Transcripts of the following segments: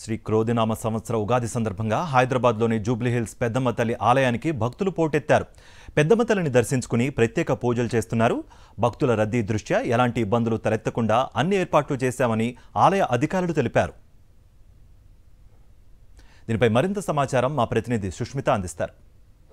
శ్రీ క్రోధినామ సంవత్సర ఉగాది సందర్భంగా హైదరాబాద్లోని జూబ్లీహిల్స్ పెద్దమ్మ తల్లి ఆలయానికి భక్తులు పోటెత్తారు. పెద్దమ్మ తల్లిని దర్శించుకుని ప్రత్యేక పూజలు చేస్తున్నారు. భక్తుల రద్దీ దృష్ట్యా ఎలాంటి ఇబ్బందులు తలెత్తకుండా అన్ని ఏర్పాట్లు చేశామని ఆలయ అధికారులు తెలిపారు. దీనిపై మరింత సమాచారం మా ప్రతినిధి సుష్మిత అందిస్తారు.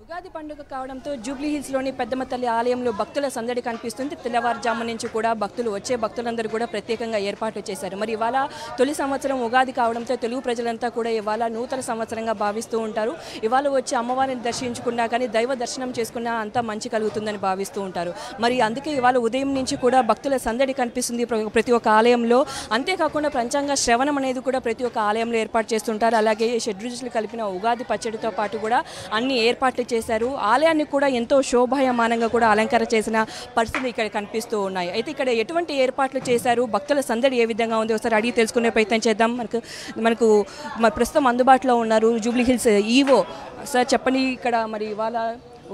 ఉగాది పండుగ కావడంతో జూబ్లీహిల్స్లోని పెద్దమ్మ తల్లి ఆలయంలో భక్తుల సందడి కనిపిస్తుంది. తెల్లవారుజాము నుంచి కూడా వచ్చే భక్తులందరూ కూడా ప్రత్యేకంగా ఏర్పాట్లు చేశారు. మరి ఇవాళ తొలి సంవత్సరం ఉగాది కావడంతో తెలుగు ప్రజలంతా కూడా ఇవాళ నూతన సంవత్సరంగా భావిస్తూ ఉంటారు. ఇవాళ వచ్చి అమ్మవారిని దర్శించుకున్నా కానీ దైవ దర్శనం చేసుకున్నా అంతా మంచి కలుగుతుందని భావిస్తూ ఉంటారు. మరి అందుకే ఇవాళ ఉదయం నుంచి కూడా భక్తుల సందడి కనిపిస్తుంది ప్రతి ఒక్క ఆలయంలో. అంతేకాకుండా పంచాంగ శ్రవణం అనేది కూడా ప్రతి ఒక్క ఆలయంలో ఏర్పాటు చేస్తుంటారు. అలాగే షడ్రుచులు కలిపిన ఉగాది పచ్చడితో పాటు కూడా అన్ని ఏర్పాట్లు చేశారు. ఆలయాన్ని కూడా ఎంతో శోభాయమానంగా కూడా అలంకరణ చేసిన పరిస్థితులు ఇక్కడ కనిపిస్తూ ఉన్నాయి. అయితే ఇక్కడ ఎటువంటి ఏర్పాట్లు చేశారు, భక్తుల సందడి ఏ విధంగా ఉంది ఒకసారి అడిగి తెలుసుకునే ప్రయత్నం చేద్దాం. మనకు ప్రస్తుతం అందుబాటులో ఉన్నారు జూబ్లీహిల్స్ ఈవో. సార్ చెప్పండి, ఇక్కడ మరి ఇవాళ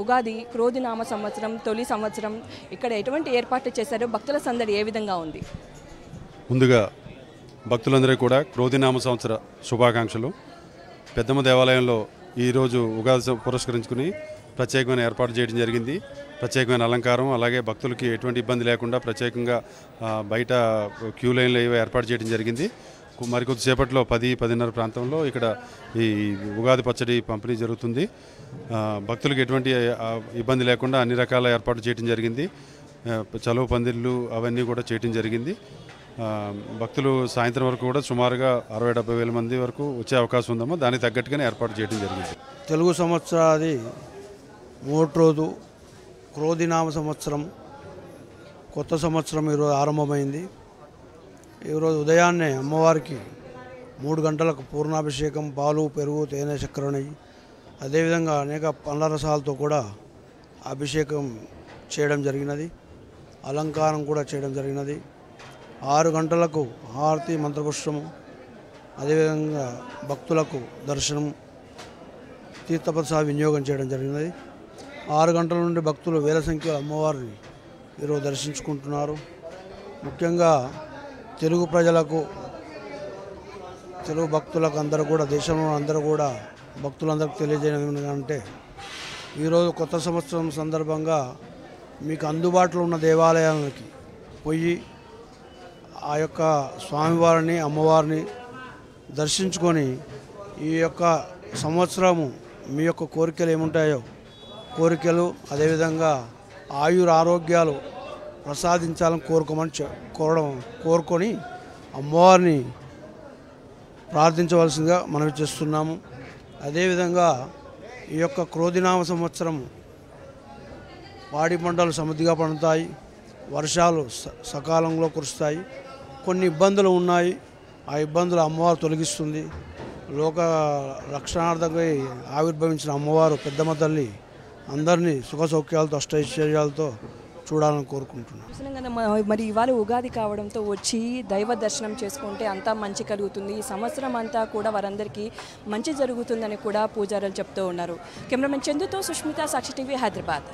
ఉగాది క్రోధినామ సంవత్సరం తొలి సంవత్సరం, ఇక్కడ ఎటువంటి ఏర్పాట్లు చేశారు, భక్తుల సందడి ఏ విధంగా ఉంది? ముందుగా భక్తులందరూ కూడా క్రోధినామ సంవత్సర శుభాకాంక్షలు. పెద్దమ్మ దేవాలయంలో ఈరోజు ఉగాది పురస్కరించుకుని ప్రత్యేకమైన ఏర్పాటు చేయడం జరిగింది. ప్రత్యేకమైన అలంకారం, అలాగే భక్తులకి ఎటువంటి ఇబ్బంది లేకుండా ప్రత్యేకంగా బయట క్యూ లైన్లు ఏర్పాటు చేయడం జరిగింది. మరికొద్దిసేపట్లో 10-10:30 ప్రాంతంలో ఇక్కడ ఈ ఉగాది పచ్చడి పంపిణీ జరుగుతుంది. భక్తులకు ఎటువంటి ఇబ్బంది లేకుండా అన్ని రకాల ఏర్పాట్లు చేయడం జరిగింది. చలువ పందిళ్ళు అవన్నీ కూడా చేయడం జరిగింది. భక్తులు సాయంత్రం వరకు కూడా సుమారుగా 60-70 వేల మంది వరకు వచ్చే అవకాశం ఉందమ్మా. దానికి తగ్గట్టుగానే ఏర్పాటు చేయడం జరిగింది. తెలుగు సంవత్సరాది మూడు రోజు క్రోధినామ సంవత్సరం, కొత్త సంవత్సరం ఈరోజు ఆరంభమైంది. ఈరోజు ఉదయాన్నే అమ్మవారికి 3 గంటలకు పూర్ణాభిషేకం, పాలు, పెరుగు, తేనె, చక్కెర, నెయ్యి, అదేవిధంగా అనేక పండ్ల రసాలతో కూడా అభిషేకం చేయడం జరిగినది. అలంకారం కూడా చేయడం జరిగినది. 6 గంటలకు హారతి, మంత్రపుష్పము, అదేవిధంగా భక్తులకు దర్శనం, తీర్థప్రసాద వినియోగం చేయడం జరిగినది. 6 గంటల నుండి భక్తులు వేల సంఖ్యలో అమ్మవారిని ఈరోజు దర్శించుకుంటున్నారు. ముఖ్యంగా తెలుగు ప్రజలకు, తెలుగు భక్తులకు అందరూ కూడా, దేశంలో అందరూ కూడా భక్తులందరికీ తెలియజేయడం అంటే ఈరోజు కొత్త సంవత్సరం సందర్భంగా మీకు అందుబాటులో ఉన్న దేవాలయాలకి పోయి ఆ యొక్క స్వామివారిని, అమ్మవారిని దర్శించుకొని ఈ యొక్క సంవత్సరము మీ యొక్క కోరికలు ఏముంటాయో కోరికలు, అదేవిధంగా ఆరోగ్యాలు ప్రసాదించాలని కోరుకొని అమ్మవారిని ప్రార్థించవలసిందిగా మనవి చేస్తున్నాము. అదేవిధంగా ఈ యొక్క క్రోధినామ సంవత్సరం పాడి పంటలు సమృద్ధిగా పండుతాయి, వర్షాలు సకాలంలో కురుస్తాయి. కొన్ని ఇబ్బందులు ఉన్నాయి, ఆ ఇబ్బందులు అమ్మవారు తొలగిస్తుంది. లోక రక్షణార్థంగా ఆవిర్భవించిన అమ్మవారు పెద్దమ్మ తల్లి అందరినీ సుఖ సౌఖ్యాలతో, అష్టైశ్వర్యాలతో చూడాలని కోరుకుంటున్నాను. మరి ఇవాళ ఉగాది కావడంతో వచ్చి దైవ దర్శనం చేసుకుంటే అంతా మంచి కలుగుతుంది, ఈ సంవత్సరం అంతా కూడా వారందరికీ మంచి జరుగుతుందని కూడా పూజారులు చెప్తూ ఉన్నారు. కెమెరామెన్ చందుతో సుష్మిత, సాక్షి టీవీ, హైదరాబాద్.